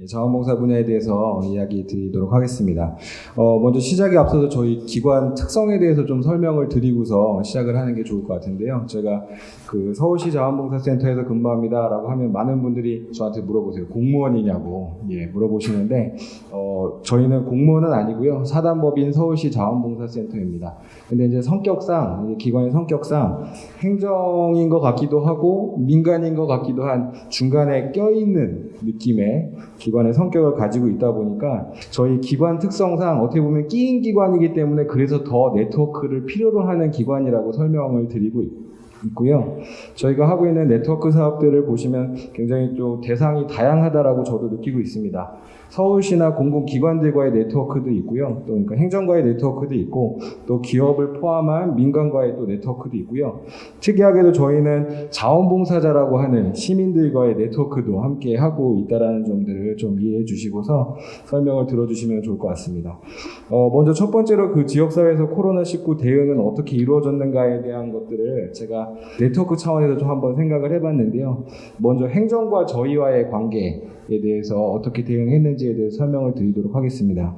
자원봉사 분야에 대해서 이야기 드리도록 하겠습니다. 먼저 시작에 앞서서 저희 기관 특성에 대해서 좀 설명을 드리고서 시작을 하는 게 좋을 것 같은데요. 제가 그 서울시 자원봉사센터에서 근무합니다라고 하면 많은 분들이 저한테 물어보세요. 공무원이냐고 물어보시는데 저희는 공무원은 아니고요. 사단법인 서울시 자원봉사센터입니다. 근데 이제 성격상 기관의 성격상 행정인 것 같기도 하고 민간인 것 같기도 한 중간에 껴있는 느낌의 기관의 성격을 가지고 있다 보니까 저희 기관 특성상 어떻게 보면 끼인 기관이기 때문에 그래서 더 네트워크를 필요로 하는 기관이라고 설명을 드리고 있고요. 저희가 하고 있는 네트워크 사업들을 보시면 굉장히 좀 대상이 다양하다라고 저도 느끼고 있습니다. 서울시나 공공기관들과의 네트워크도 있고요. 또 그러니까 행정과의 네트워크도 있고 또 기업을 포함한 민간과의 또 네트워크도 있고요. 특이하게도 저희는 자원봉사자라고 하는 시민들과의 네트워크도 함께 하고 있다는 점들을 좀 이해해 주시고서 설명을 들어주시면 좋을 것 같습니다. 먼저 첫 번째로 그 지역사회에서 코로나19 대응은 어떻게 이루어졌는가에 대한 것들을 제가 네트워크 차원에서 좀 한번 생각을 해봤는데요. 먼저 행정과 저희와의 관계에 대해서 어떻게 대응했는지에 대해서 설명을 드리도록 하겠습니다.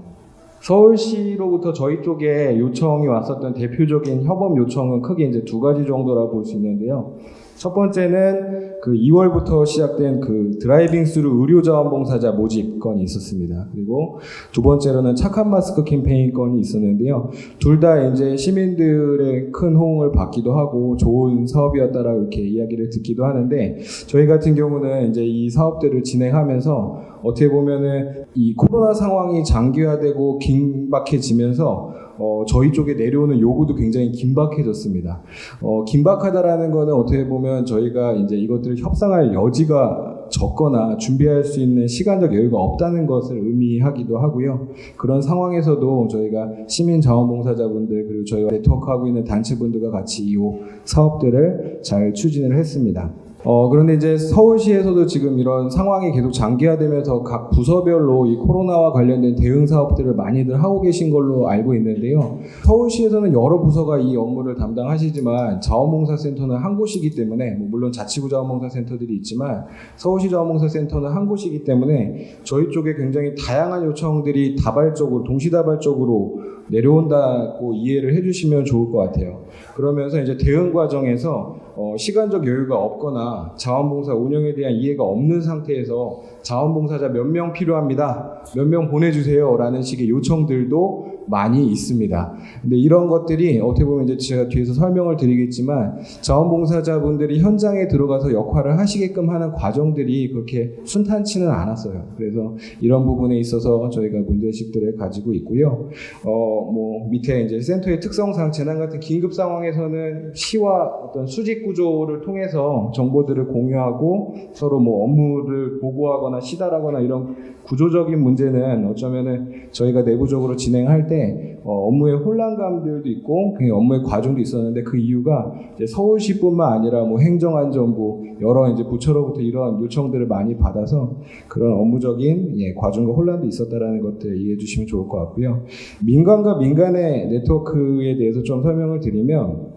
서울시로부터 저희 쪽에 요청이 왔었던 대표적인 협업 요청은 크게 이제 두 가지 정도라고 볼 수 있는데요. 첫 번째는 그 2월부터 시작된 그 드라이빙 스루 의료자원봉사자 모집 건이 있었습니다. 그리고 두 번째로는 착한 마스크 캠페인 건이 있었는데요. 둘 다 이제 시민들의 큰 호응을 받기도 하고 좋은 사업이었다라고 이렇게 이야기를 듣기도 하는데 저희 같은 경우는 이제 이 사업들을 진행하면서 어떻게 보면은 이 코로나 상황이 장기화되고 긴박해지면서 저희 쪽에 내려오는 요구도 굉장히 긴박해졌습니다. 긴박하다라는 거는 어떻게 보면 저희가 이제 이것들을 협상할 여지가 적거나 준비할 수 있는 시간적 여유가 없다는 것을 의미하기도 하고요. 그런 상황에서도 저희가 시민 자원봉사자분들 그리고 저희가 네트워크하고 있는 단체분들과 같이 이 사업들을 잘 추진을 했습니다. 그런데 이제 서울시에서도 지금 이런 상황이 계속 장기화되면서 각 부서별로 이 코로나와 관련된 대응 사업들을 많이들 하고 계신 걸로 알고 있는데요. 서울시에서는 여러 부서가 이 업무를 담당하시지만 자원봉사센터는 한 곳이기 때문에 물론 자치구 자원봉사센터들이 있지만 서울시 자원봉사센터는 한 곳이기 때문에 저희 쪽에 굉장히 다양한 요청들이 다발적으로 동시다발적으로 내려온다고 이해를 해주시면 좋을 것 같아요. 그러면서 이제 대응 과정에서 시간적 여유가 없거나 자원봉사 운영에 대한 이해가 없는 상태에서 자원봉사자 몇 명 필요합니다. 몇 명 보내주세요. 라는 식의 요청들도 많이 있습니다. 근데 이런 것들이 어떻게 보면 이제 제가 뒤에서 설명을 드리겠지만 자원봉사자분들이 현장에 들어가서 역할을 하시게끔 하는 과정들이 그렇게 순탄치는 않았어요. 그래서 이런 부분에 있어서 저희가 문제의식들을 가지고 있고요. 밑에 이제 센터의 특성상 재난 같은 긴급 상황에서는 시와 어떤 수직 구조를 통해서 정보들을 공유하고 서로 업무를 보고하거나 시달하거나 이런 구조적인 문제는 어쩌면은 저희가 내부적으로 진행할 때 업무의 혼란감들도 있고 업무의 과정도 있었는데 그 이유가 이제 서울시뿐만 아니라 행정안전부 여러 이제 부처로부터 이런 요청들을 많이 받아서 그런 업무적인 과정과 혼란도 있었다라는 것들 이해해 주시면 좋을 것 같고요. 민간과 민간의 네트워크에 대해서 좀 설명을 드리면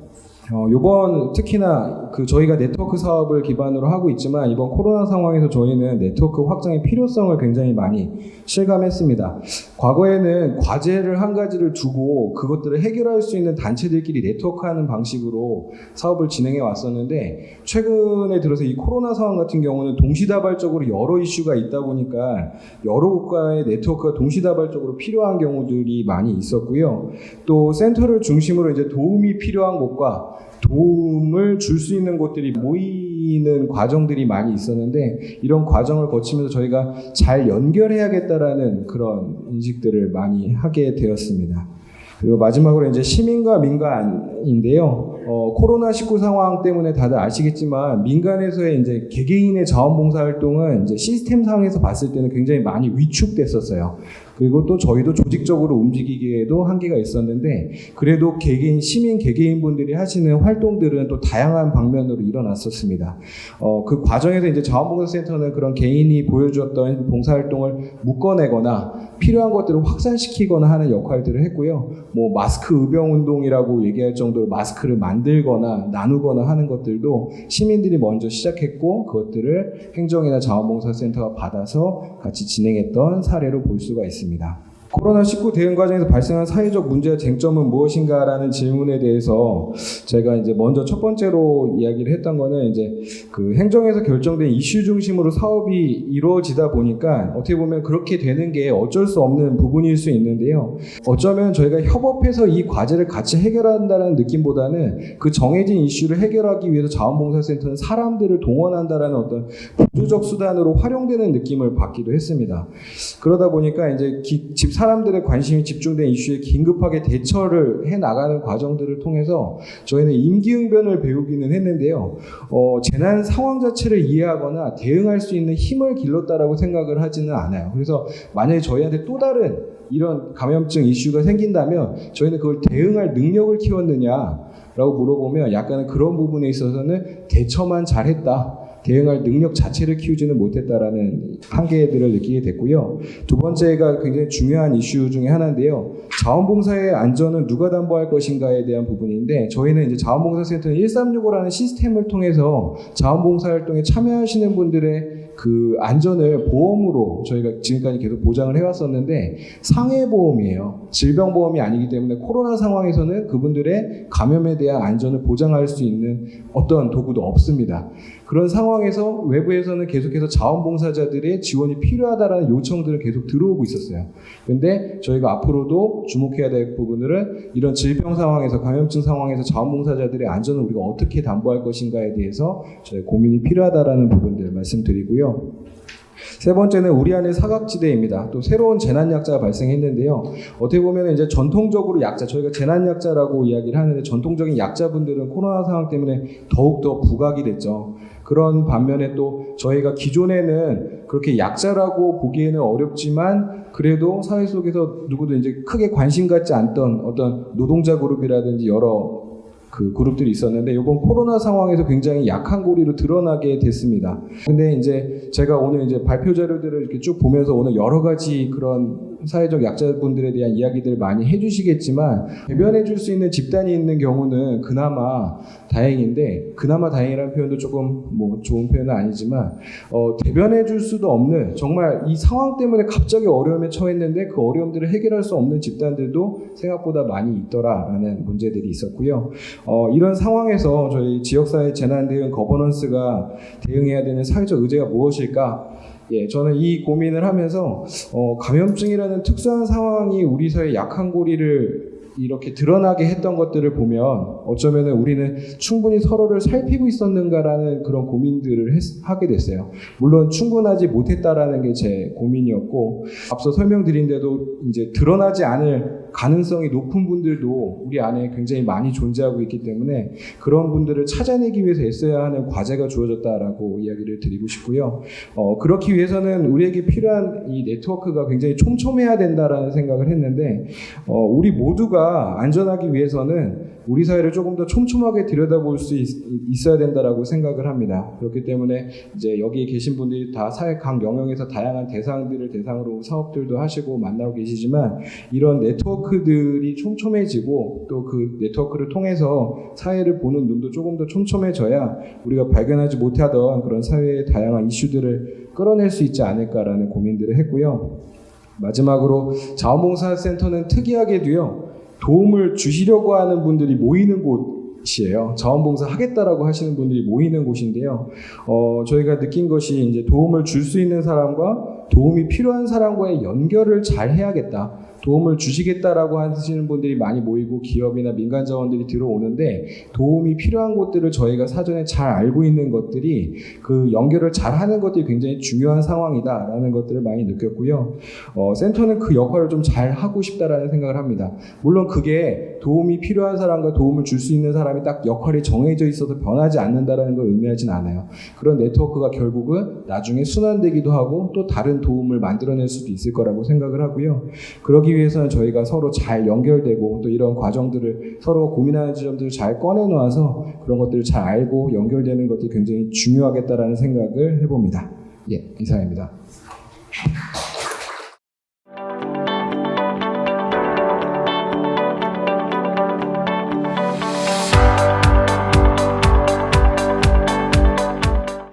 이번 특히나 저희가 네트워크 사업을 기반으로 하고 있지만 이번 코로나 상황에서 저희는 네트워크 확장의 필요성을 굉장히 많이 실감했습니다. 과거에는 과제를 한 가지를 두고 그것들을 해결할 수 있는 단체들끼리 네트워크하는 방식으로 사업을 진행해 왔었는데 최근에 들어서 이 코로나 상황 같은 경우는 동시다발적으로 여러 이슈가 있다 보니까 여러 국가의 네트워크가 동시다발적으로 필요한 경우들이 많이 있었고요. 또 센터를 중심으로 이제 도움이 필요한 곳과 도움을 줄 수 있는 곳들이 모이는 과정들이 많이 있었는데 이런 과정을 거치면서 저희가 잘 연결해야겠다라는 그런 인식들을 많이 하게 되었습니다. 그리고 마지막으로 이제 시민과 민간인데요. 코로나19 상황 때문에 다들 아시겠지만 민간에서의 이제 개개인의 자원봉사 활동은 이제 시스템상에서 봤을 때는 굉장히 많이 위축됐었어요. 그리고 또 저희도 조직적으로 움직이기에도 한계가 있었는데 그래도 시민 개개인분들이 하시는 활동들은 또 다양한 방면으로 일어났었습니다. 그 과정에서 이제 자원봉사센터는 그런 개인이 보여주었던 봉사활동을 묶어내거나 필요한 것들을 확산시키거나 하는 역할들을 했고요. 뭐 마스크 의병운동이라고 얘기할 정도로 마스크를 만들거나 나누거나 하는 것들도 시민들이 먼저 시작했고 그것들을 행정이나 자원봉사센터가 받아서 같이 진행했던 사례로 볼 수가 있습니다. 코로나19 대응 과정에서 발생한 사회적 문제와 쟁점은 무엇인가라는 질문에 대해서 제가 이제 먼저 첫 번째로 이야기를 했던 거는 이제 그 행정에서 결정된 이슈 중심으로 사업이 이루어지다 보니까 어떻게 보면 그렇게 되는 게 어쩔 수 없는 부분일 수 있는데요. 어쩌면 저희가 협업해서 이 과제를 같이 해결한다는 느낌보다는 그 정해진 이슈를 해결하기 위해서 자원봉사센터는 사람들을 동원한다라는 어떤 보조적 수단으로 활용되는 느낌을 받기도 했습니다. 그러다 보니까 이제 사람들의 관심이 집중된 이슈에 긴급하게 대처를 해나가는 과정들을 통해서 저희는 임기응변을 배우기는 했는데요. 재난 상황 자체를 이해하거나 대응할 수 있는 힘을 길렀다라고 생각을 하지는 않아요. 그래서 만약에 저희한테 또 다른 이런 감염증 이슈가 생긴다면 저희는 그걸 대응할 능력을 키웠느냐라고 물어보면 약간은 그런 부분에 있어서는 대처만 잘했다. 대응할 능력 자체를 키우지는 못했다라는 한계들을 느끼게 됐고요. 두 번째가 굉장히 중요한 이슈 중에 하나인데요. 자원봉사의 안전은 누가 담보할 것인가에 대한 부분인데 저희는 이제 자원봉사센터는 1365라는 시스템을 통해서 자원봉사 활동에 참여하시는 분들의 그 안전을 보험으로 저희가 지금까지 계속 보장을 해왔었는데 상해보험이에요. 질병보험이 아니기 때문에 코로나 상황에서는 그분들의 감염에 대한 안전을 보장할 수 있는 어떤 도구도 없습니다. 그런 상황에서 외부에서는 계속해서 자원봉사자들의 지원이 필요하다라는 요청들은 계속 들어오고 있었어요. 그런데 저희가 앞으로도 주목해야 될 부분들은 이런 질병 상황에서 감염증 상황에서 자원봉사자들의 안전을 우리가 어떻게 담보할 것인가에 대해서 저희 고민이 필요하다라는 부분들 말씀드리고요. 세 번째는 우리 안의 사각지대입니다. 또 새로운 재난약자가 발생했는데요. 어떻게 보면 이제 전통적으로 약자, 저희가 재난약자라고 이야기를 하는데 전통적인 약자분들은 코로나 상황 때문에 더욱더 부각이 됐죠. 그런 반면에 또 저희가 기존에는 그렇게 약자라고 보기에는 어렵지만 그래도 사회 속에서 누구도 이제 크게 관심 갖지 않던 어떤 노동자 그룹이라든지 여러 그 그룹들이 있었는데 이번 코로나 상황에서 굉장히 약한 고리로 드러나게 됐습니다. 근데 이제 제가 오늘 이제 발표 자료들을 이렇게 쭉 보면서 오늘 여러 가지 그런 사회적 약자분들에 대한 이야기들을 많이 해주시겠지만 대변해 줄 수 있는 집단이 있는 경우는 그나마 다행인데 그나마 다행이라는 표현도 조금 뭐 좋은 표현은 아니지만 대변해 줄 수도 없는 정말 이 상황 때문에 갑자기 어려움에 처했는데 그 어려움들을 해결할 수 없는 집단들도 생각보다 많이 있더라라는 문제들이 있었고요. 이런 상황에서 저희 지역사회 재난 대응 거버넌스가 대응해야 되는 사회적 의제가 무엇일까? 저는 이 고민을 하면서 감염증이라는 특수한 상황이 우리 사회의 약한 고리를 이렇게 드러나게 했던 것들을 보면 어쩌면은 우리는 충분히 서로를 살피고 있었는가라는 그런 고민들을 하게 됐어요. 물론 충분하지 못했다라는 게 제 고민이었고 앞서 설명드린 대로 이제 드러나지 않을 가능성이 높은 분들도 우리 안에 굉장히 많이 존재하고 있기 때문에 그런 분들을 찾아내기 위해서 애써야 하는 과제가 주어졌다라고 이야기를 드리고 싶고요. 그렇기 위해서는 우리에게 필요한 이 네트워크가 굉장히 촘촘해야 된다라는 생각을 했는데 우리 모두가 안전하기 위해서는 우리 사회를 조금 더 촘촘하게 들여다볼 수 있어야 된다라고 생각을 합니다. 그렇기 때문에 이제 여기 계신 분들이 다 사회 각 영역에서 다양한 대상들을 대상으로 사업들도 하시고 만나고 계시지만 이런 네트워크들이 촘촘해지고 또 그 네트워크를 통해서 사회를 보는 눈도 조금 더 촘촘해져야 우리가 발견하지 못하던 그런 사회의 다양한 이슈들을 끌어낼 수 있지 않을까라는 고민들을 했고요. 마지막으로 자원봉사센터는 특이하게도요. 도움을 주시려고 하는 분들이 모이는 곳이에요. 자원봉사 하겠다라고 하시는 분들이 모이는 곳인데요. 저희가 느낀 것이 이제 도움을 줄 수 있는 사람과 도움이 필요한 사람과의 연결을 잘 해야겠다. 도움을 주시겠다라고 하시는 분들이 많이 모이고 기업이나 민간 자원들이 들어오는데 도움이 필요한 곳들을 저희가 사전에 잘 알고 있는 것들이 그 연결을 잘 하는 것들이 굉장히 중요한 상황이다라는 것들을 많이 느꼈고요. 센터는 그 역할을 좀 잘 하고 싶다라는 생각을 합니다. 물론 그게 도움이 필요한 사람과 도움을 줄 수 있는 사람이 딱 역할이 정해져 있어서 변하지 않는다라는 걸 의미하진 않아요. 그런 네트워크가 결국은 나중에 순환되기도 하고 또 다른 도움을 만들어낼 수도 있을 거라고 생각을 하고요. 그러기 위해서는 저희가 서로 잘 연결되고 또 이런 과정들을 서로 고민하는 지점들을 잘 꺼내놓아서 그런 것들을 잘 알고 연결되는 것들이 굉장히 중요하겠다라는 생각을 해봅니다. 예, 이상입니다.